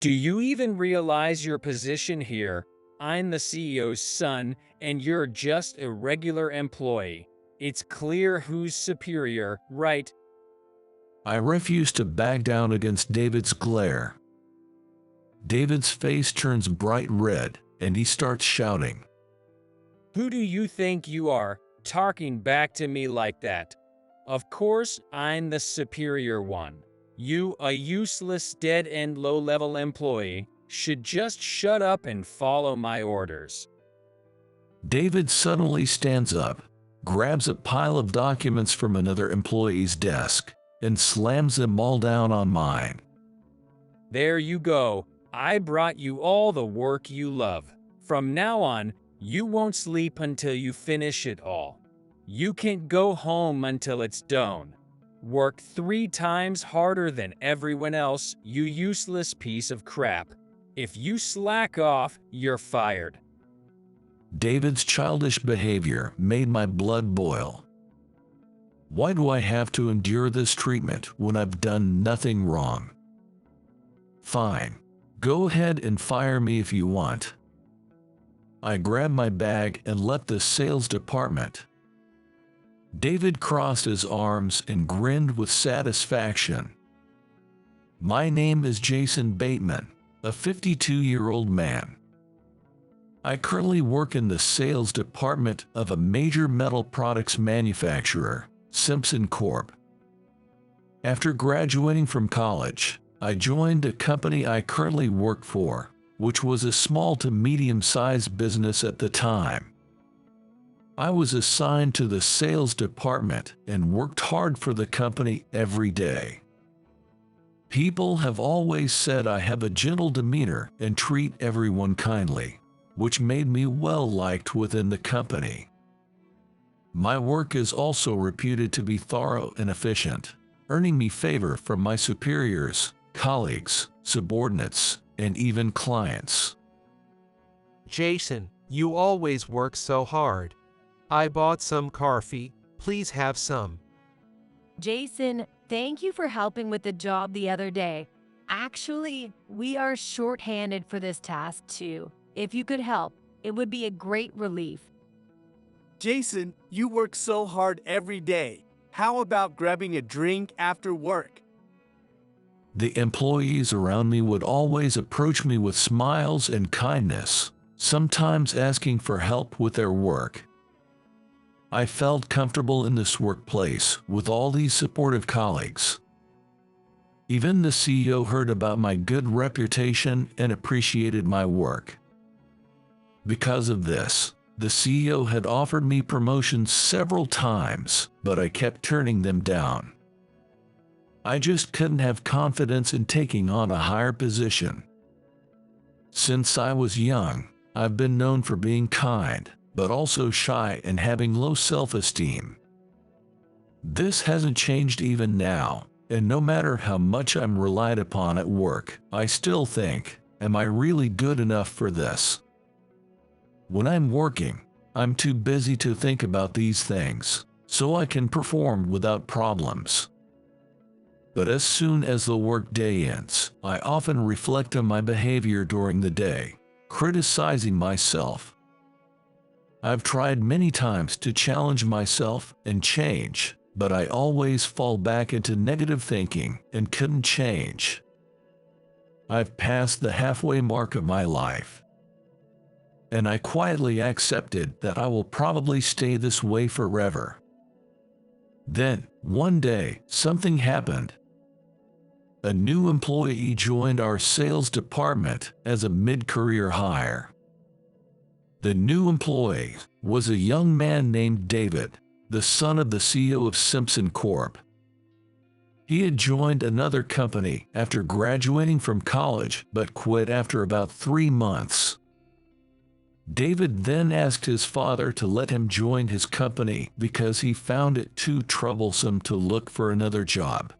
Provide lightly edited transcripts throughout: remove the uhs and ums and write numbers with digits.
Do you even realize your position here? I'm the CEO's son, and you're just a regular employee. It's clear who's superior, right? I refuse to back down against David's glare. David's face turns bright red, and he starts shouting. Who do you think you are, talking back to me like that? Of course, I'm the superior one. You, a useless, dead-end, low-level employee, should just shut up and follow my orders. David suddenly stands up, grabs a pile of documents from another employee's desk, and slams them all down on mine. There you go. I brought you all the work you love. From now on, you won't sleep until you finish it all. You can't go home until it's done. Work 3 times harder than everyone else, you useless piece of crap. If you slack off, you're fired. David's childish behavior made my blood boil. Why do I have to endure this treatment when I've done nothing wrong? Fine. Go ahead and fire me if you want. I grabbed my bag and left the sales department. David crossed his arms and grinned with satisfaction. My name is Jason Bateman, a 52-year-old man. I currently work in the sales department of a major metal products manufacturer, Simpson Corp. After graduating from college, I joined a company I currently work for, which was a small to medium-sized business at the time. I was assigned to the sales department and worked hard for the company every day. People have always said I have a gentle demeanor and treat everyone kindly, which made me well-liked within the company. My work is also reputed to be thorough and efficient, earning me favor from my superiors, colleagues, subordinates, and even clients. Jason, you always work so hard. I bought some coffee. Please have some. Jason, thank you for helping with the job the other day. Actually, we are short-handed for this task too. If you could help, it would be a great relief. Jason, you work so hard every day. How about grabbing a drink after work? The employees around me would always approach me with smiles and kindness, sometimes asking for help with their work. I felt comfortable in this workplace with all these supportive colleagues. Even the CEO heard about my good reputation and appreciated my work. Because of this, the CEO had offered me promotions several times, but I kept turning them down. I just couldn't have confidence in taking on a higher position. Since I was young, I've been known for being kind, but also shy and having low self-esteem. This hasn't changed even now, and no matter how much I'm relied upon at work, I still think, am I really good enough for this? When I'm working, I'm too busy to think about these things, so I can perform without problems. But as soon as the workday ends, I often reflect on my behavior during the day, criticizing myself. I've tried many times to challenge myself and change, but I always fall back into negative thinking and couldn't change. I've passed the halfway mark of my life, and I quietly accepted that I will probably stay this way forever. Then, one day, something happened. A new employee joined our sales department as a mid-career hire. The new employee was a young man named David, the son of the CEO of Simpson Corp. He had joined another company after graduating from college but quit after about 3 months. David then asked his father to let him join his company because he found it too troublesome to look for another job.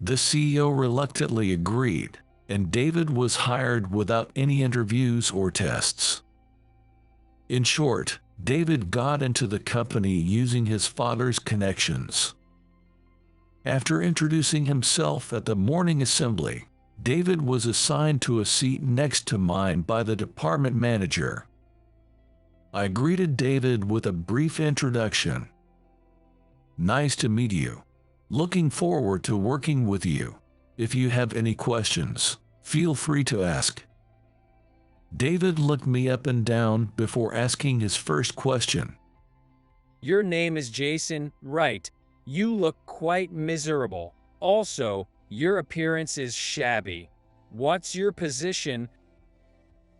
The CEO reluctantly agreed, and David was hired without any interviews or tests. In short, David got into the company using his father's connections. After introducing himself at the morning assembly, David was assigned to a seat next to mine by the department manager. I greeted David with a brief introduction. "Nice to meet you. Looking forward to working with you. If you have any questions, feel free to ask." David looked me up and down before asking his first question. Your name is Jason, right? You look quite miserable. Also, your appearance is shabby. What's your position?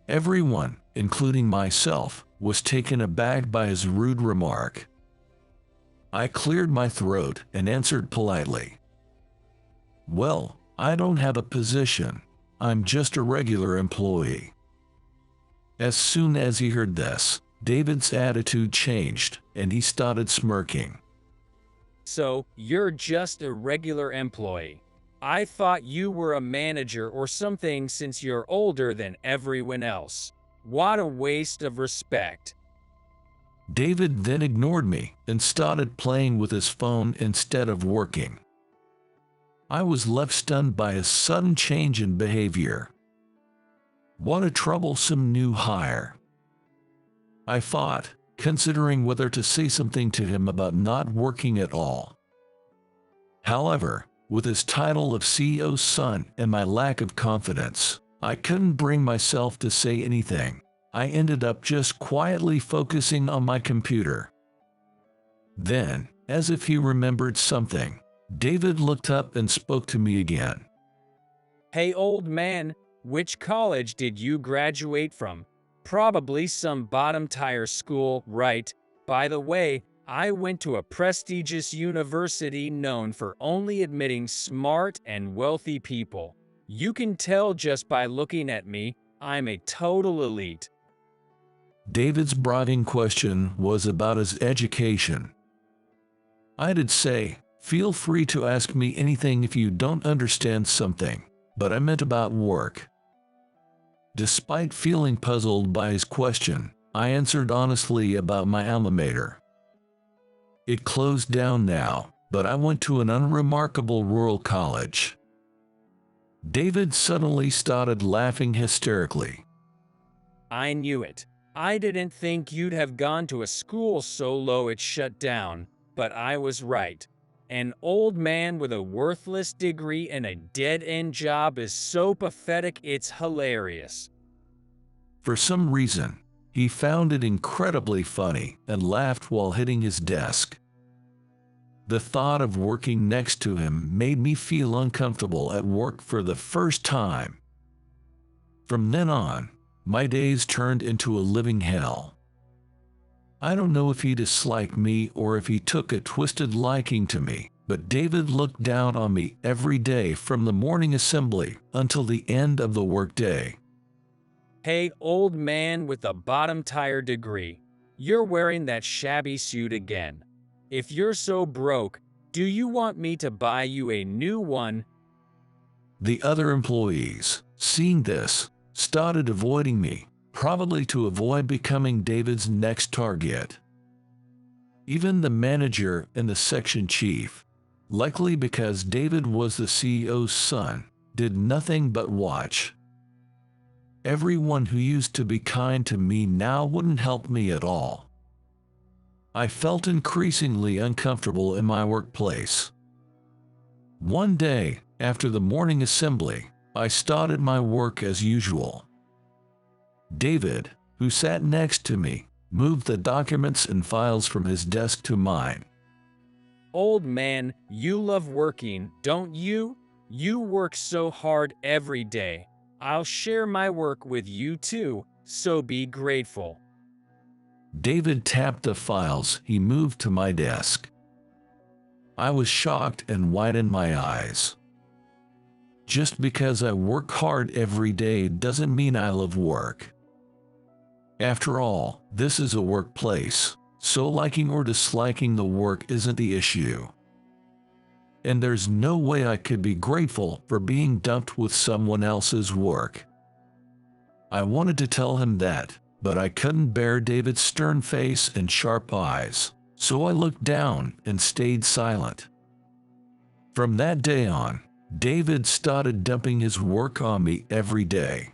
Everyone, including myself, was taken aback by his rude remark. I cleared my throat and answered politely. "Well, I don't have a position. I'm just a regular employee." As soon as he heard this, David's attitude changed and he started smirking. So, you're just a regular employee. I thought you were a manager or something since you're older than everyone else. What a waste of respect. David then ignored me and started playing with his phone instead of working. I was left stunned by his sudden change in behavior. What a troublesome new hire. I thought, considering whether to say something to him about not working at all. However, with his title of CEO's son and my lack of confidence, I couldn't bring myself to say anything. I ended up just quietly focusing on my computer. Then, as if he remembered something, David looked up and spoke to me again. Hey old man, which college did you graduate from? Probably some bottom-tier school, right? By the way, I went to a prestigious university known for only admitting smart and wealthy people. You can tell just by looking at me, I'm a total elite. David's brooding question was about his education. I did say, "Feel free to ask me anything if you don't understand something," but I meant about work. Despite feeling puzzled by his question, I answered honestly about my alma mater. It closed down now, but I went to an unremarkable rural college. David suddenly started laughing hysterically. I knew it. I didn't think you'd have gone to a school so low it shut down, but I was right. An old man with a worthless degree and a dead-end job is so pathetic it's hilarious. For some reason, he found it incredibly funny and laughed while hitting his desk. The thought of working next to him made me feel uncomfortable at work for the first time. From then on, my days turned into a living hell. I don't know if he disliked me or if he took a twisted liking to me, but David looked down on me every day from the morning assembly until the end of the workday. Hey, old man with a bottom-tier degree, you're wearing that shabby suit again. If you're so broke, do you want me to buy you a new one? The other employees, seeing this, started avoiding me, probably to avoid becoming David's next target. Even the manager and the section chief, likely because David was the CEO's son, did nothing but watch. Everyone who used to be kind to me now wouldn't help me at all. I felt increasingly uncomfortable in my workplace. One day, after the morning assembly, I started my work as usual. David, who sat next to me, moved the documents and files from his desk to mine. Old man, you love working, don't you? You work so hard every day. I'll share my work with you too, so be grateful. David tapped the files he moved to my desk. I was shocked and widened my eyes. Just because I work hard every day doesn't mean I love work. After all, this is a workplace, so liking or disliking the work isn't the issue. And there's no way I could be grateful for being dumped with someone else's work. I wanted to tell him that, but I couldn't bear David's stern face and sharp eyes, so I looked down and stayed silent. From that day on, David started dumping his work on me every day.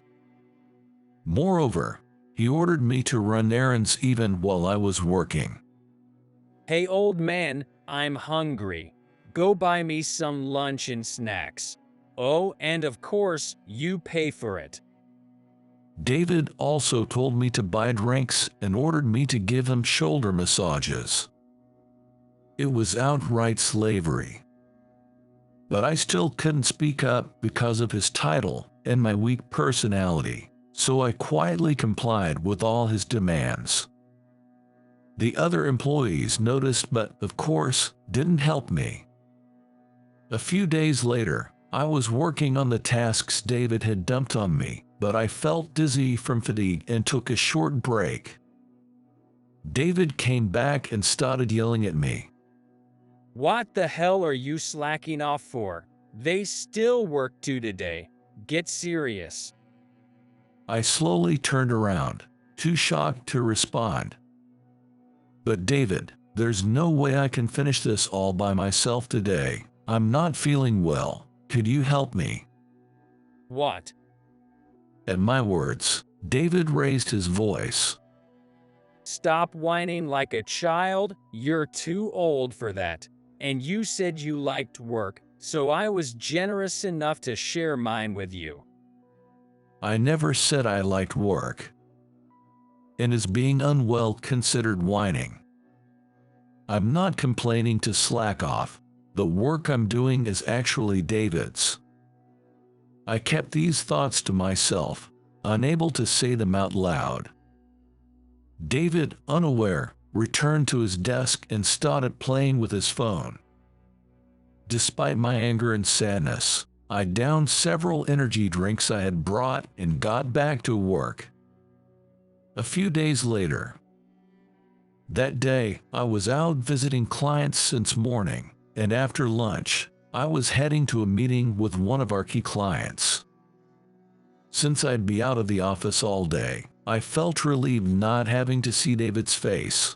Moreover, he ordered me to run errands even while I was working. Hey old man, I'm hungry. Go buy me some lunch and snacks. Oh, and of course, you pay for it. David also told me to buy drinks and ordered me to give him shoulder massages. It was outright slavery. But I still couldn't speak up because of his title and my weak personality, so I quietly complied with all his demands. The other employees noticed but, of course, didn't help me. A few days later, I was working on the tasks David had dumped on me, but I felt dizzy from fatigue and took a short break. David came back and started yelling at me. What the hell are you slacking off for? They still work too today. Get serious. I slowly turned around, too shocked to respond. But David, there's no way I can finish this all by myself today. I'm not feeling well. Could you help me? What? At my words, David raised his voice. Stop whining like a child. You're too old for that. And you said you liked work, so I was generous enough to share mine with you. I never said I liked work. And is being unwell considered whining? I'm not complaining to slack off. The work I'm doing is actually David's. I kept these thoughts to myself, unable to say them out loud. David, unaware, returned to his desk and started playing with his phone. Despite my anger and sadness, I downed several energy drinks I had brought and got back to work. A few days later, that day, I was out visiting clients since morning, and after lunch, I was heading to a meeting with one of our key clients. Since I'd be out of the office all day, I felt relieved not having to see David's face.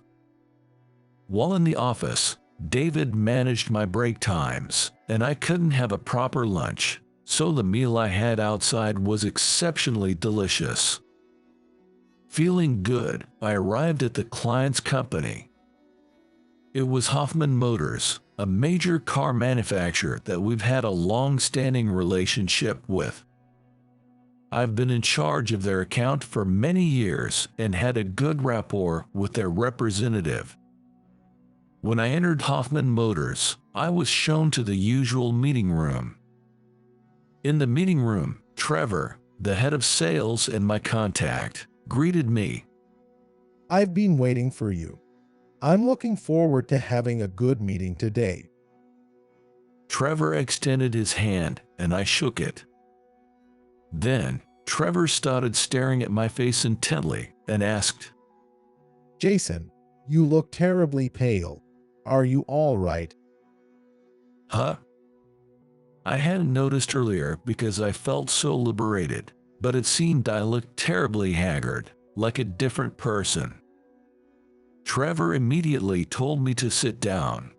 While in the office, David managed my break times, and I couldn't have a proper lunch, so the meal I had outside was exceptionally delicious. Feeling good, I arrived at the client's company. It was Hoffman Motors, a major car manufacturer that we've had a long-standing relationship with. I've been in charge of their account for many years and had a good rapport with their representative. When I entered Hoffman Motors, I was shown to the usual meeting room. In the meeting room, Trevor, the head of sales and my contact, greeted me. I've been waiting for you. I'm looking forward to having a good meeting today. Trevor extended his hand, and I shook it. Then, Trevor started staring at my face intently and asked, Jason, you look terribly pale. Are you all right? Huh? I hadn't noticed earlier because I felt so liberated, but it seemed I looked terribly haggard, like a different person. Trevor immediately told me to sit down.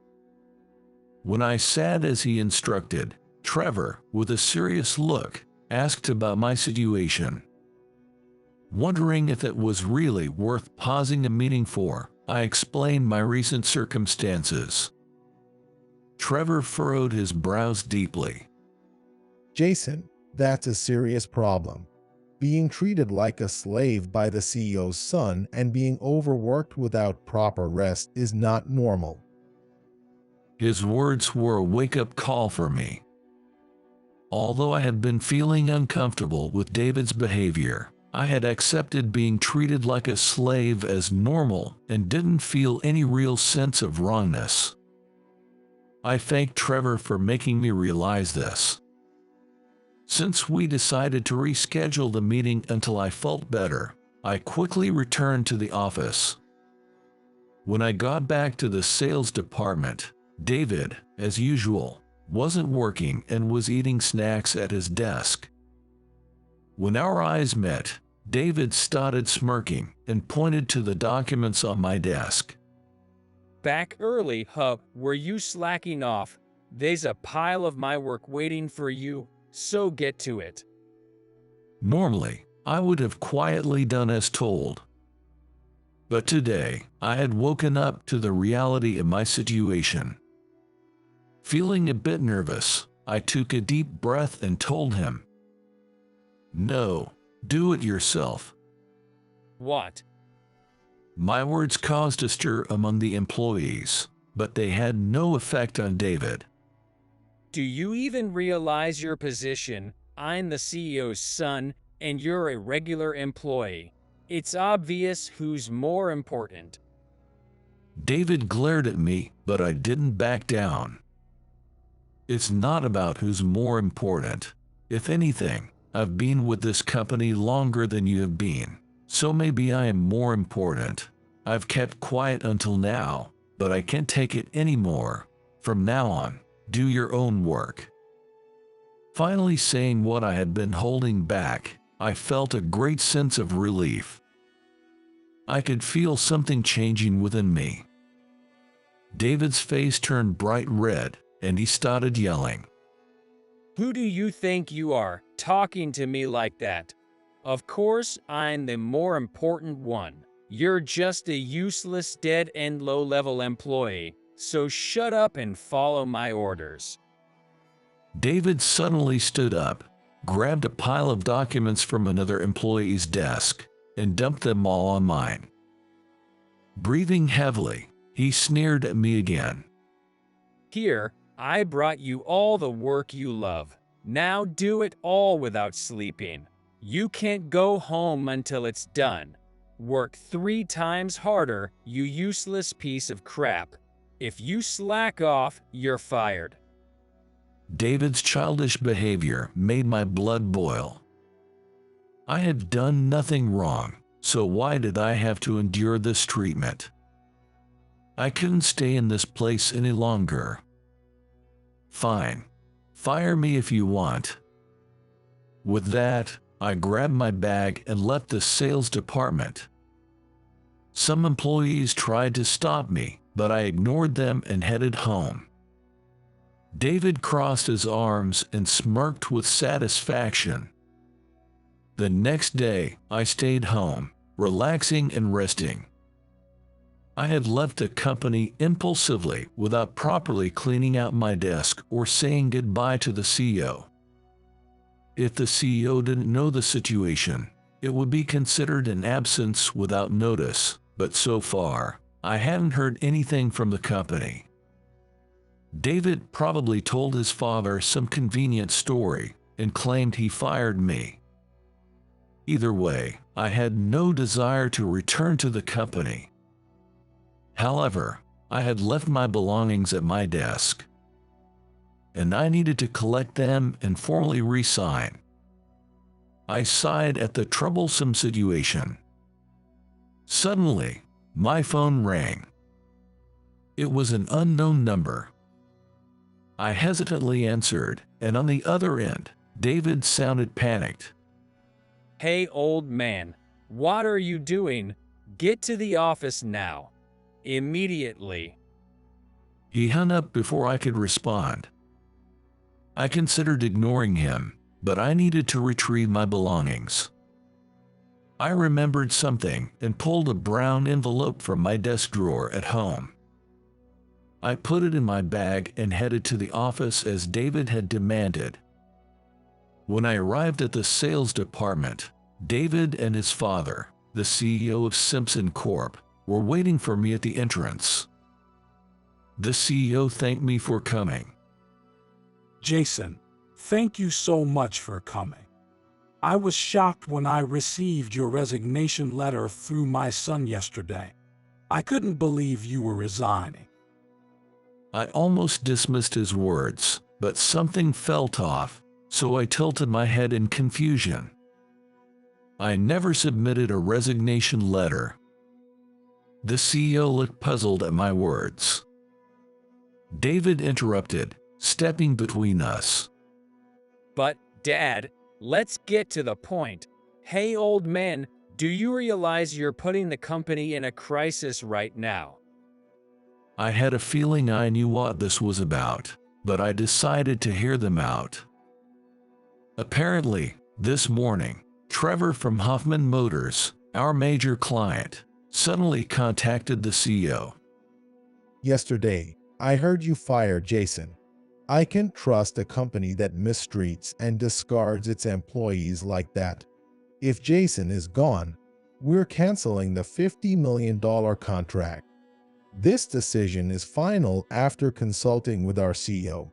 When I sat as he instructed, Trevor, with a serious look, asked about my situation. Wondering if it was really worth pausing a meeting for, I explained my recent circumstances. Trevor furrowed his brows deeply. Jason, that's a serious problem. Being treated like a slave by the CEO's son and being overworked without proper rest is not normal. His words were a wake-up call for me. Although I had been feeling uncomfortable with David's behavior, I had accepted being treated like a slave as normal and didn't feel any real sense of wrongness. I thanked Trevor for making me realize this. Since we decided to reschedule the meeting until I felt better, I quickly returned to the office. When I got back to the sales department, David, as usual, wasn't working and was eating snacks at his desk. When our eyes met, David started smirking and pointed to the documents on my desk. Back early, huh? Were you slacking off? There's a pile of my work waiting for you, so get to it. Normally, I would have quietly done as told. But today, I had woken up to the reality of my situation. Feeling a bit nervous, I took a deep breath and told him, "No, do it yourself." What? My words caused a stir among the employees, but they had no effect on David. Do you even realize your position? I'm the CEO's son, and you're a regular employee. It's obvious who's more important. David glared at me, but I didn't back down. It's not about who's more important. If anything, I've been with this company longer than you have been, so maybe I am more important. I've kept quiet until now, but I can't take it anymore. From now on, do your own work. Finally saying what I had been holding back, I felt a great sense of relief. I could feel something changing within me. David's face turned bright red, and he started yelling. Who do you think you are, talking to me like that? Of course, I'm the more important one. You're just a useless, dead-end, low-level employee, so shut up and follow my orders. David suddenly stood up, grabbed a pile of documents from another employee's desk, and dumped them all on mine. Breathing heavily, he sneered at me again. Here, I brought you all the work you love. Now do it all without sleeping. You can't go home until it's done. Work 3 times harder, you useless piece of crap. If you slack off, you're fired. David's childish behavior made my blood boil. I had done nothing wrong, so why did I have to endure this treatment? I couldn't stay in this place any longer. Fine. Fire me if you want. With that, I grabbed my bag and left the sales department. Some employees tried to stop me, but I ignored them and headed home. David crossed his arms and smirked with satisfaction. The next day, I stayed home, relaxing and resting. I had left the company impulsively without properly cleaning out my desk or saying goodbye to the CEO. If the CEO didn't know the situation, it would be considered an absence without notice, but so far, I hadn't heard anything from the company. David probably told his father some convenient story and claimed he fired me. Either way, I had no desire to return to the company. However, I had left my belongings at my desk, and I needed to collect them and formally resign. I sighed at the troublesome situation. Suddenly, my phone rang. It was an unknown number. I hesitantly answered, and on the other end, David sounded panicked. Hey, old man, what are you doing? Get to the office now. Immediately. He hung up before I could respond. I considered ignoring him, but I needed to retrieve my belongings. I remembered something and pulled a brown envelope from my desk drawer at home. I put it in my bag and headed to the office as David had demanded. When I arrived at the sales department, David and his father, the CEO of Simpson Corp., were waiting for me at the entrance. The CEO thanked me for coming. Jason, thank you so much for coming. I was shocked when I received your resignation letter through my son yesterday. I couldn't believe you were resigning. I almost dismissed his words, but something felt off, so I tilted my head in confusion. I never submitted a resignation letter. The CEO looked puzzled at my words. David interrupted, stepping between us. But, Dad, let's get to the point. Hey, old man, do you realize you're putting the company in a crisis right now? I had a feeling I knew what this was about. but I decided to hear them out. Apparently, this morning, Trevor from Hoffman Motors, our major client, suddenly contacted the CEO. Yesterday, I heard you fired Jason. I can't trust a company that mistreats and discards its employees like that. If Jason is gone, we're canceling the $50 million contract. This decision is final after consulting with our CEO.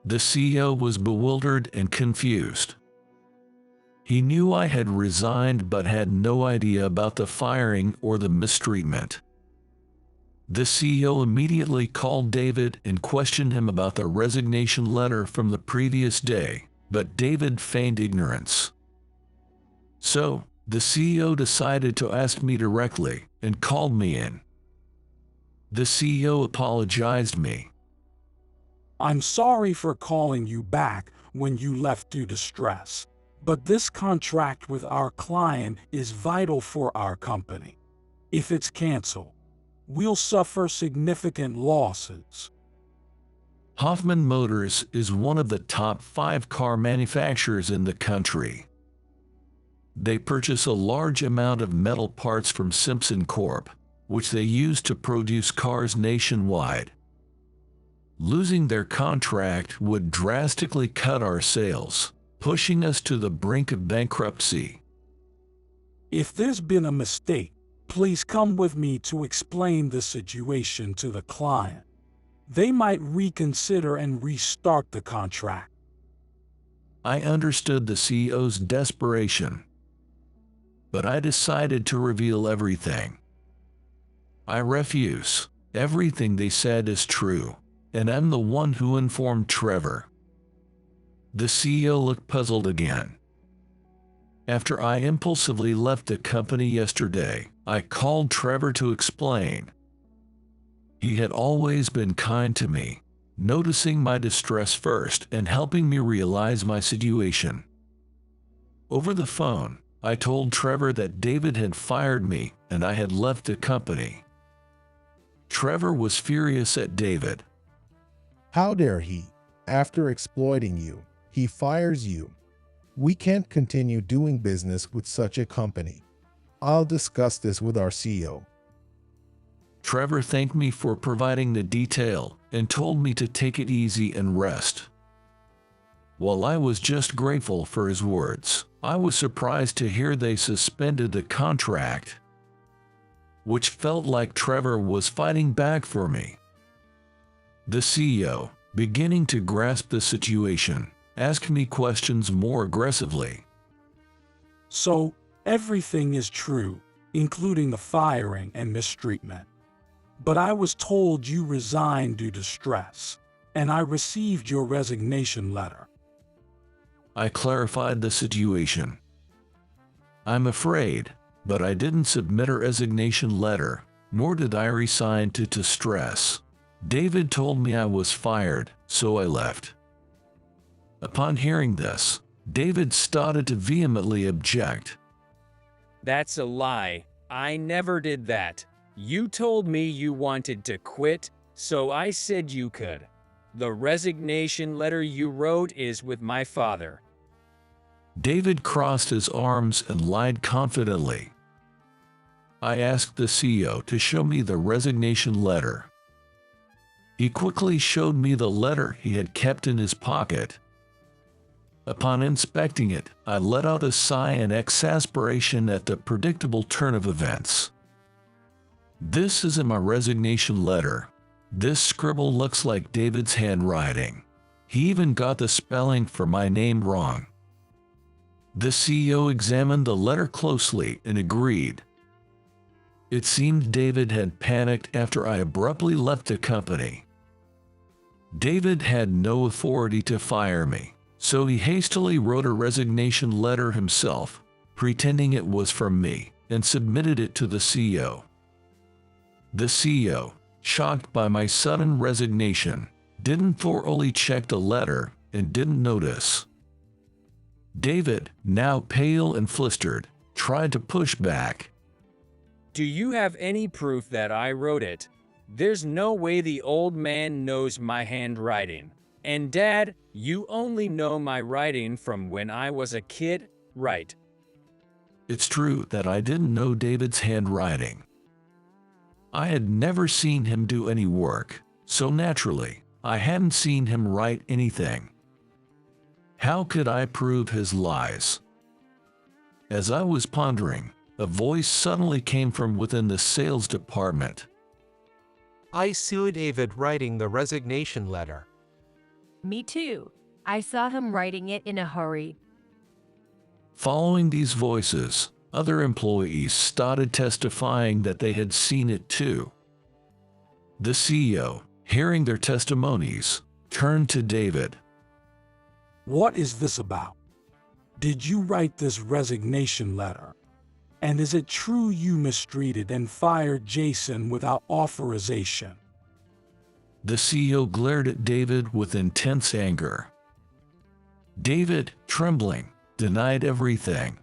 The CEO was bewildered and confused. He knew I had resigned but had no idea about the firing or the mistreatment. The CEO immediately called David and questioned him about the resignation letter from the previous day, but David feigned ignorance. So, the CEO decided to ask me directly and called me in. The CEO apologized me. I'm sorry for calling you back when you left due to stress, but this contract with our client is vital for our company. If it's canceled, we'll suffer significant losses. Hoffman Motors is one of the top 5 car manufacturers in the country. They purchase a large amount of metal parts from Simpson Corp., which they use to produce cars nationwide. Losing their contract would drastically cut our sales, pushing us to the brink of bankruptcy. If there's been a mistake, please come with me to explain the situation to the client. They might reconsider and restart the contract. I understood the CEO's desperation, but I decided to reveal everything. I refuse. Everything they said is true, and I'm the one who informed Trevor. The CEO looked puzzled again. After I impulsively left the company yesterday, I called Trevor to explain. He had always been kind to me, noticing my distress first and helping me realize my situation. Over the phone, I told Trevor that David had fired me and I had left the company. Trevor was furious at David. How dare he? After exploiting you, he fires you. We can't continue doing business with such a company. I'll discuss this with our CEO. Trevor thanked me for providing the detail and told me to take it easy and rest. While I was just grateful for his words, I was surprised to hear they suspended the contract, which felt like Trevor was fighting back for me. The CEO, beginning to grasp the situation, asked me questions more aggressively. So, everything is true, including the firing and mistreatment. But I was told you resigned due to stress, and I received your resignation letter. I clarified the situation. I'm afraid, but I didn't submit a resignation letter, nor did I resign due to stress. David told me I was fired, so I left. Upon hearing this, David started to vehemently object. That's a lie. I never did that. You told me you wanted to quit, so I said you could. The resignation letter you wrote is with my father. David crossed his arms and lied confidently. I asked the CEO to show me the resignation letter. He quickly showed me the letter he had kept in his pocket. Upon inspecting it, I let out a sigh in exasperation at the predictable turn of events. This isn't my resignation letter. This scribble looks like David's handwriting. He even got the spelling for my name wrong. The CEO examined the letter closely and agreed. It seemed David had panicked after I abruptly left the company. David had no authority to fire me, so he hastily wrote a resignation letter himself, pretending it was from me, and submitted it to the CEO. The CEO, shocked by my sudden resignation, didn't thoroughly check the letter and didn't notice. David, now pale and flustered, tried to push back. Do you have any proof that I wrote it? There's no way the old man knows my handwriting. And Dad, you only know my writing from when I was a kid, right? It's true that I didn't know David's handwriting. I had never seen him do any work, so naturally, I hadn't seen him write anything. How could I prove his lies? As I was pondering, a voice suddenly came from within the sales department. I saw David writing the resignation letter. Me too. I saw him writing it in a hurry. Following these voices, other employees started testifying that they had seen it too. The CEO, hearing their testimonies, turned to David. What is this about? Did you write this resignation letter? And is it true you mistreated and fired Jason without authorization? The CEO glared at David with intense anger. David, trembling, denied everything.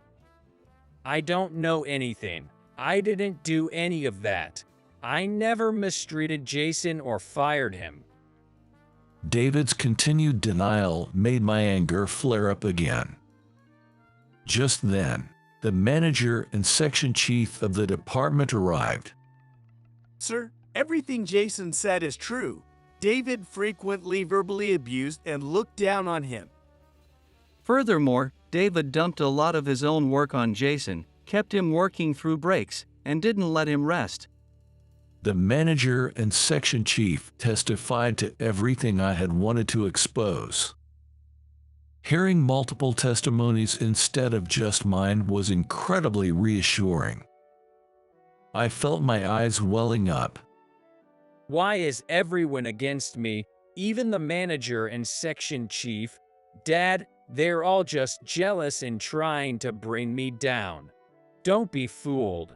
I don't know anything. I didn't do any of that. I never mistreated Jason or fired him. David's continued denial made my anger flare up again. Just then, the manager and section chief of the department arrived. Sir, everything Jason said is true. David frequently verbally abused and looked down on him. Furthermore, David dumped a lot of his own work on Jason, kept him working through breaks, and didn't let him rest. The manager and section chief testified to everything I had wanted to expose. Hearing multiple testimonies instead of just mine was incredibly reassuring. I felt my eyes welling up. Why is everyone against me, even the manager and section chief? Dad, they're all just jealous and trying to bring me down. Don't be fooled.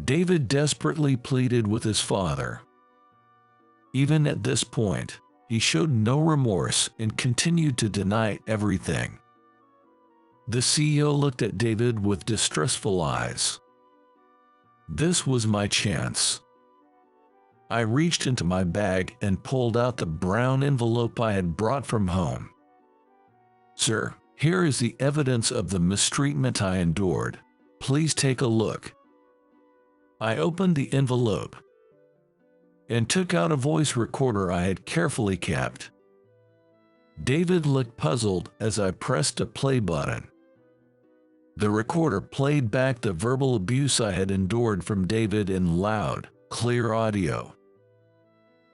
David desperately pleaded with his father. Even at this point, he showed no remorse and continued to deny everything. The CEO looked at David with distrustful eyes. This was my chance. I reached into my bag and pulled out the brown envelope I had brought from home. Sir, here is the evidence of the mistreatment I endured. Please take a look. I opened the envelope and took out a voice recorder I had carefully kept. David looked puzzled as I pressed a play button. The recorder played back the verbal abuse I had endured from David in loud, clear audio.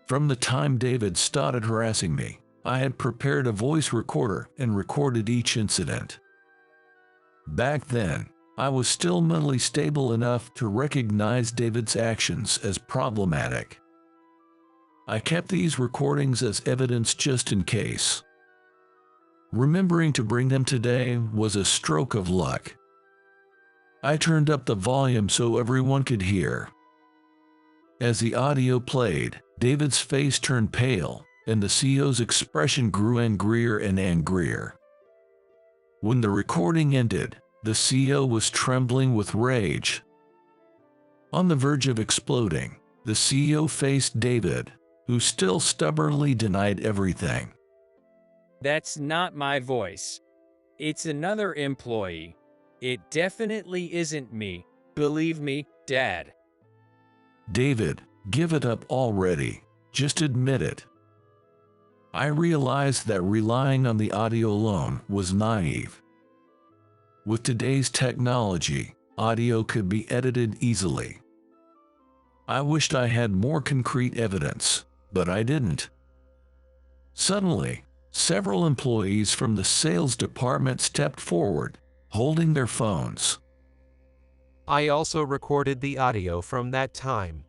From the time David started harassing me, I had prepared a voice recorder and recorded each incident. Back then, I was still mentally stable enough to recognize David's actions as problematic. I kept these recordings as evidence just in case. Remembering to bring them today was a stroke of luck. I turned up the volume so everyone could hear. As the audio played, David's face turned pale, and the CEO's expression grew angrier and angrier. When the recording ended, the CEO was trembling with rage. On the verge of exploding, the CEO faced David, who still stubbornly denied everything. That's not my voice. It's another employee. It definitely isn't me. Believe me, Dad. David, give it up already. Just admit it. I realized that relying on the audio alone was naive. With today's technology, audio could be edited easily. I wished I had more concrete evidence, but I didn't. Suddenly, several employees from the sales department stepped forward, holding their phones. I also recorded the audio from that time.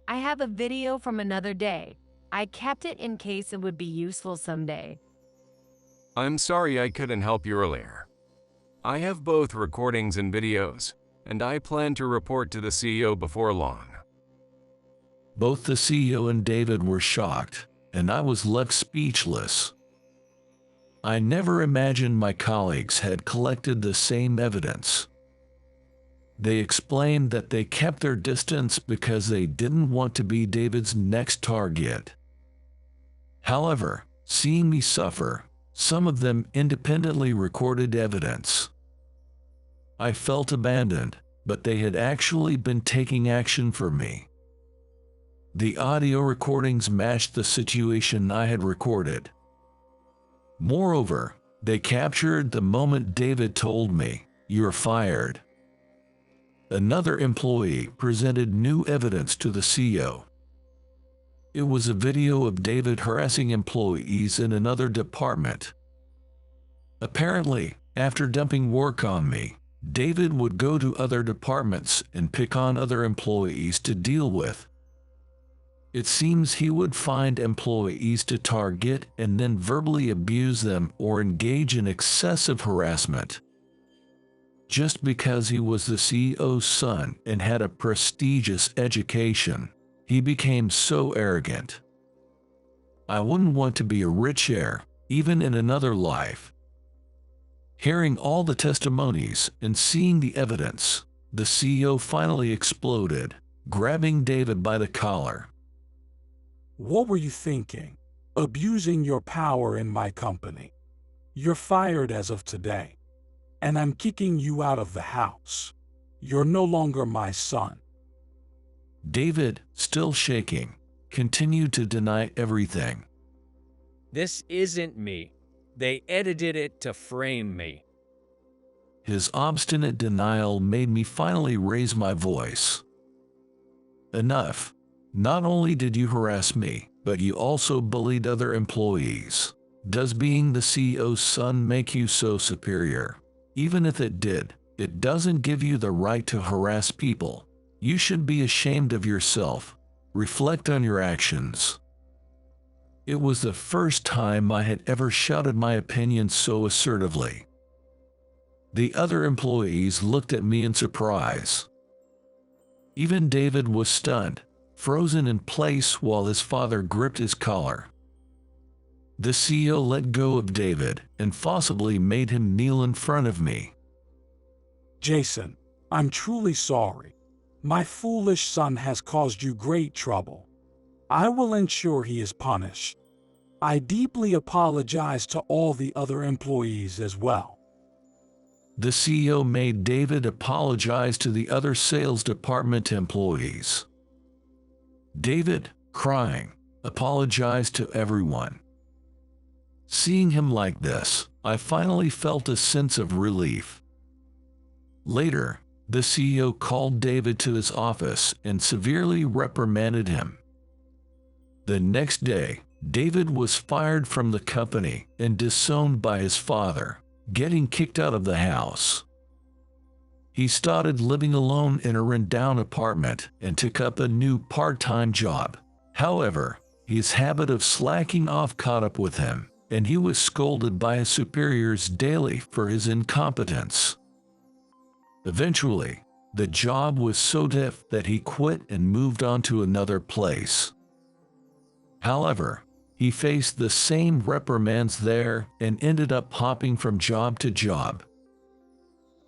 I have a video from another day. I kept it in case it would be useful someday. I'm sorry I couldn't help you earlier. I have both recordings and videos, and I plan to report to the CEO before long. Both the CEO and David were shocked, and I was left speechless. I never imagined my colleagues had collected the same evidence. They explained that they kept their distance because they didn't want to be David's next target. However, seeing me suffer, some of them independently recorded evidence. I felt abandoned, but they had actually been taking action for me. The audio recordings matched the situation I had recorded. Moreover, they captured the moment David told me, "You're fired." Another employee presented new evidence to the CEO. It was a video of David harassing employees in another department. Apparently, after dumping work on me, David would go to other departments and pick on other employees to deal with. It seems he would find employees to target and then verbally abuse them or engage in excessive harassment. Just because he was the CEO's son and had a prestigious education, he became so arrogant. I wouldn't want to be a rich heir, even in another life. Hearing all the testimonies and seeing the evidence, the CEO finally exploded, grabbing David by the collar. What were you thinking? Abusing your power in my company. You're fired as of today. And I'm kicking you out of the house. You're no longer my son. David, still shaking, continued to deny everything. This isn't me. They edited it to frame me. His obstinate denial made me finally raise my voice. Enough. Not only did you harass me, but you also bullied other employees. Does being the CEO's son make you so superior? Even if it did, it doesn't give you the right to harass people. You should be ashamed of yourself. Reflect on your actions. It was the first time I had ever shouted my opinion so assertively. The other employees looked at me in surprise. Even David was stunned, frozen in place while his father gripped his collar. The CEO let go of David and forcibly made him kneel in front of me. Jason, I'm truly sorry. My foolish son has caused you great trouble. I will ensure he is punished. I deeply apologize to all the other employees as well. The CEO made David apologize to the other sales department employees. David, crying, apologized to everyone. Seeing him like this, I finally felt a sense of relief. Later, the CEO called David to his office and severely reprimanded him. The next day, David was fired from the company and disowned by his father, getting kicked out of the house. He started living alone in a run-down apartment and took up a new part-time job. However, his habit of slacking off caught up with him, and he was scolded by his superiors daily for his incompetence. Eventually, the job was so stiff that he quit and moved on to another place. However, he faced the same reprimands there and ended up hopping from job to job.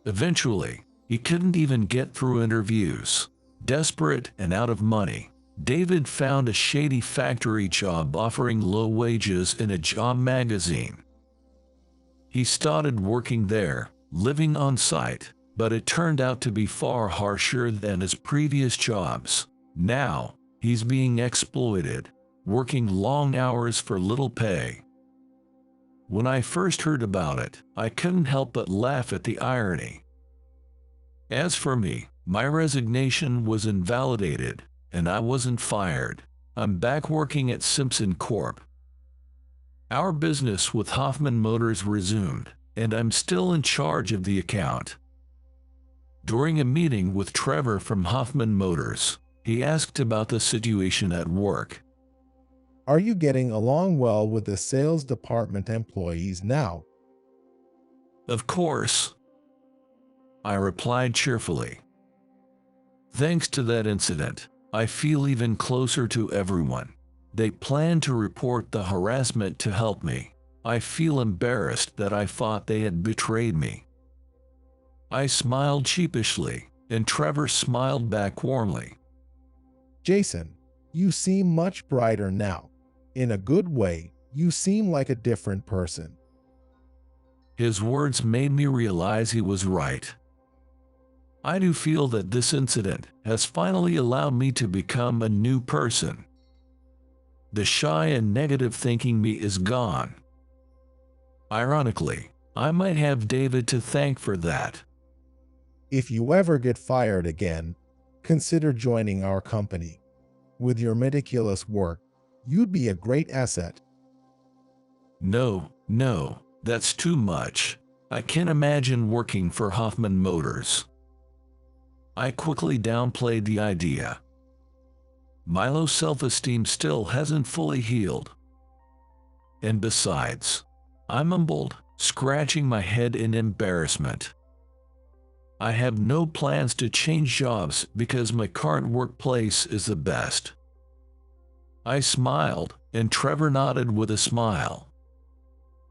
Eventually, he couldn't even get through interviews. Desperate and out of money, David found a shady factory job offering low wages in a job magazine. He started working there, living on site, but it turned out to be far harsher than his previous jobs. Now, he's being exploited, working long hours for little pay. When I first heard about it, I couldn't help but laugh at the irony. As for me, my resignation was invalidated, and I wasn't fired. I'm back working at Simpson Corp. Our business with Hoffman Motors resumed, and I'm still in charge of the account. During a meeting with Trevor from Hoffman Motors, he asked about the situation at work. Are you getting along well with the sales department employees now? Of course, I replied cheerfully. Thanks to that incident, I feel even closer to everyone. They plan to report the harassment to help me. I feel embarrassed that I thought they had betrayed me. I smiled sheepishly, and Trevor smiled back warmly. Jason, you seem much brighter now. In a good way, you seem like a different person. His words made me realize he was right. I do feel that this incident has finally allowed me to become a new person. The shy and negative thinking me is gone. Ironically, I might have David to thank for that. If you ever get fired again, consider joining our company. With your meticulous work, you'd be a great asset. No, that's too much. I can't imagine working for Hoffman Motors. I quickly downplayed the idea. My low self-esteem still hasn't fully healed. And besides, I mumbled, scratching my head in embarrassment. I have no plans to change jobs because my current workplace is the best. I smiled, and Trevor nodded with a smile.